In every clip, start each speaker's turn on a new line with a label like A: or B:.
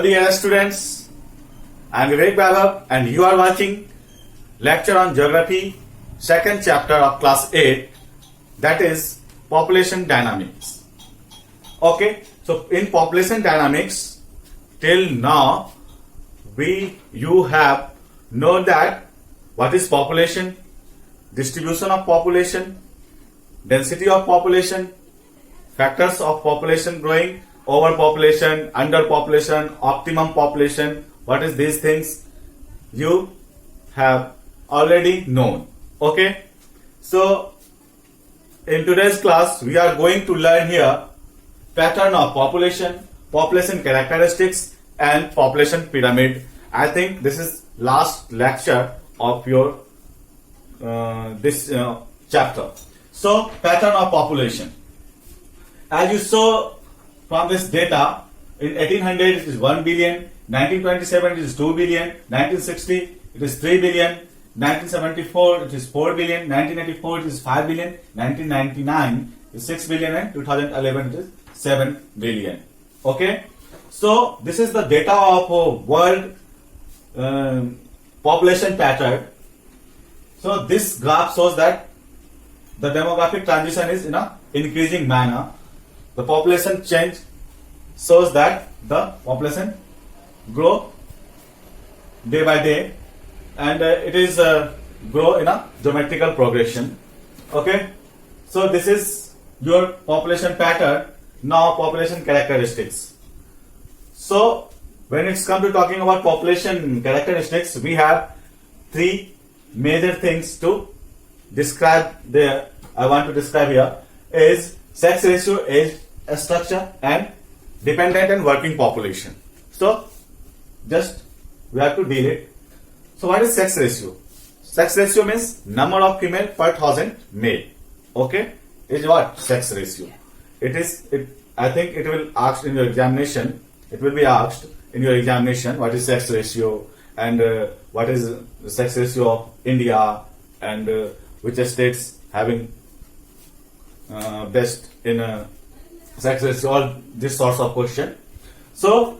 A: dear students, I am Vivek Baba and you are watching lecture on geography, second chapter of class 8, that is population dynamics. Okay, so in population dynamics, till now you have known that what is population, distribution of population, density of population, factors of population growing, overpopulation, underpopulation, optimum population. What is these things you have already known. Okay, so in today's class we are going to learn here pattern of population, population characteristics and population pyramid. I think this is last lecture of your this chapter. So pattern of population, as you saw from this data, in 1800 it is 1 billion, 1927 it is 2 billion, 1960 it is 3 billion, 1974 it is 4 billion, 1984 it is 5 billion, 1999 is 6 billion and 2011 it is 7 billion. Okay, so this is the data of world population pattern. So this graph shows that the demographic transition is in a increasing manner. The population change shows that the population grow day by day, and it is grow in a geometrical progression. Okay, so this is your population pattern. Now population characteristics. So when it's come to talking about population characteristics, we have three major things to describe there. I want to describe here is sex ratio, age structure and dependent and working population. So just we have to deal it. So what is sex ratio? Sex ratio means number of female per thousand male. Okay, is what sex ratio. I think it will asked in your examination. It will be asked in your examination what is sex ratio and what is the sex ratio of India and which states having best in sex ratio, all this sorts of question. So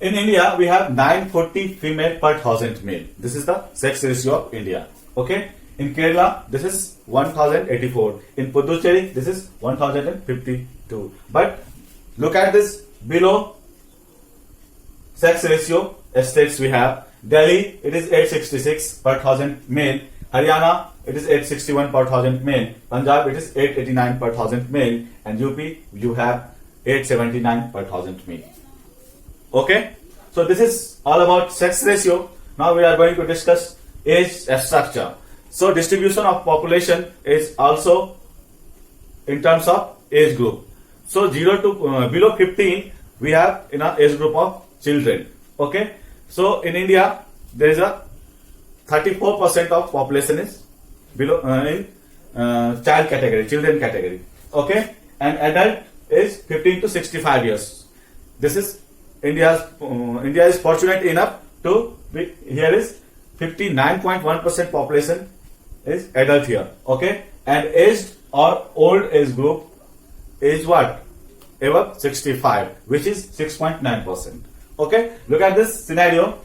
A: in India we have 940 female per thousand male. This is the sex ratio of India. Okay, in Kerala this is 1084. In Puducherry this is 1052. But look at this below sex ratio states we have. Delhi it is 866 per thousand male. Haryana it is 861 per thousand male. Punjab it is 889 per thousand male, and UP you have 879 per thousand male. Okay, so this is all about sex ratio. Now we are going to discuss age structure. So distribution of population is also in terms of age group. So 0 to below 15 we have in our age group of children. Okay, so in India there is a 34% of population is below in child category, children category. Okay, and adult is 15 to 65 years. This is India is fortunate enough to be here is 59.1% population is adult here. Okay, and aged or old age group is what? Above 65, which is 6.9%. Okay, look at this scenario.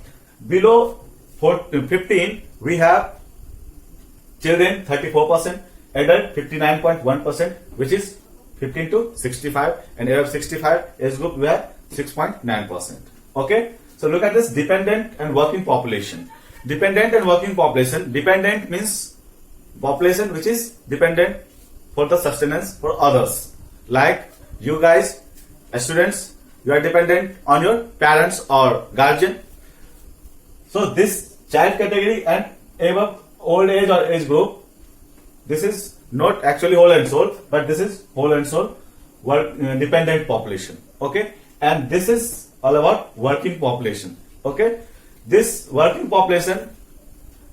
A: Below 15 we have children 34%, adult 59.1%, which is 15 to 65, and above 65 age group we have 6.9%. Okay, so look at this dependent and working population. Dependent and working population. Dependent means population which is dependent for the sustenance for others. Like you guys, students, you are dependent on your parents or guardian. So this child category and above old age or age group, this is not actually whole and soul, but this is whole and soul dependent population. Okay, and this is all about working population. Okay, this working population,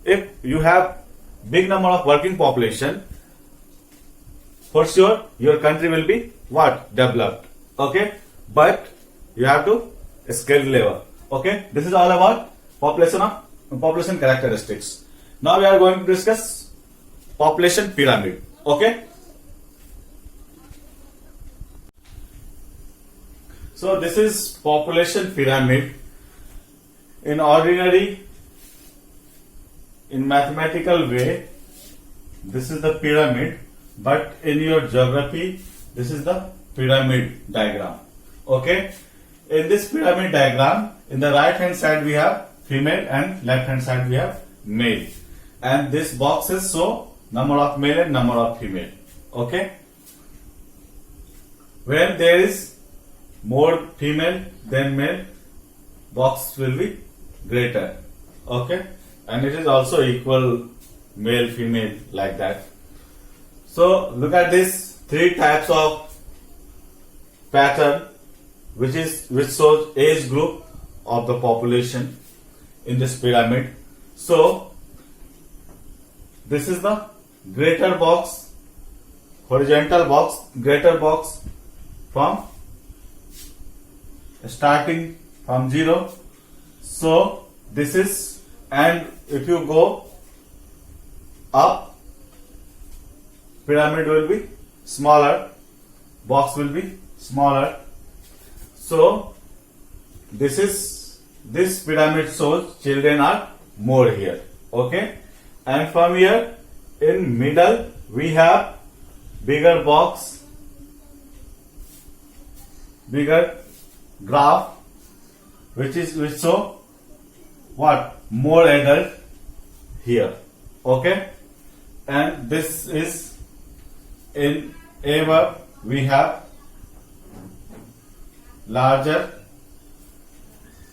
A: if you have big number of working population, for sure your country will be what? Developed. Okay, but you have to skill level. Okay, this is all about population characteristics. Now we are going to discuss population pyramid. Okay, So this is population pyramid. In ordinary, in mathematical way, this is the pyramid, but in your geography, this is the pyramid diagram. Okay? In this pyramid diagram, in the right hand side we have female and left hand side we have male. And this boxes show number of male and number of female. Okay? When there is more female than male, box will be greater. Okay? And it is also equal male female like that. So look at this three types of pattern which shows age group of the population in this pyramid. So this is the greater box, horizontal box, greater box from starting from 0. So this is, and if you go up, pyramid will be smaller, box will be smaller. So this pyramid shows children are more here. Okay? And from here in middle we have bigger box, bigger graph, which show what? More adult here. Okay? And this is in above we have larger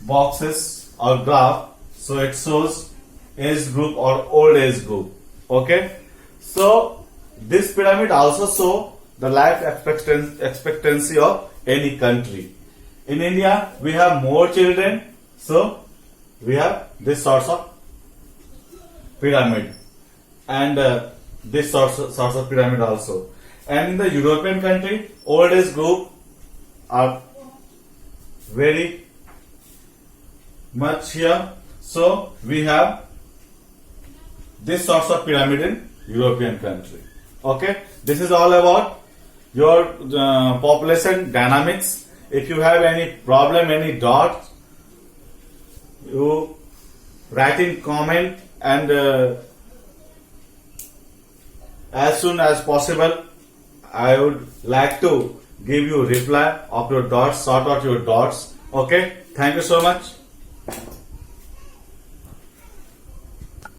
A: boxes or graph, so it shows age group or old age group. Okay? So this pyramid also show the life expectancy of any country. In India we have more children, so we have this sorts of pyramid, and this sorts of pyramid also. And in the European country, old age group are very much here, so we have this sorts of pyramid in European country. Okay, this is all about your population dynamics. If you have any problem, any doubt, you write in comment, and as soon as possible I would like to give you reply of your dots, sort out your dots. Okay, thank you so much.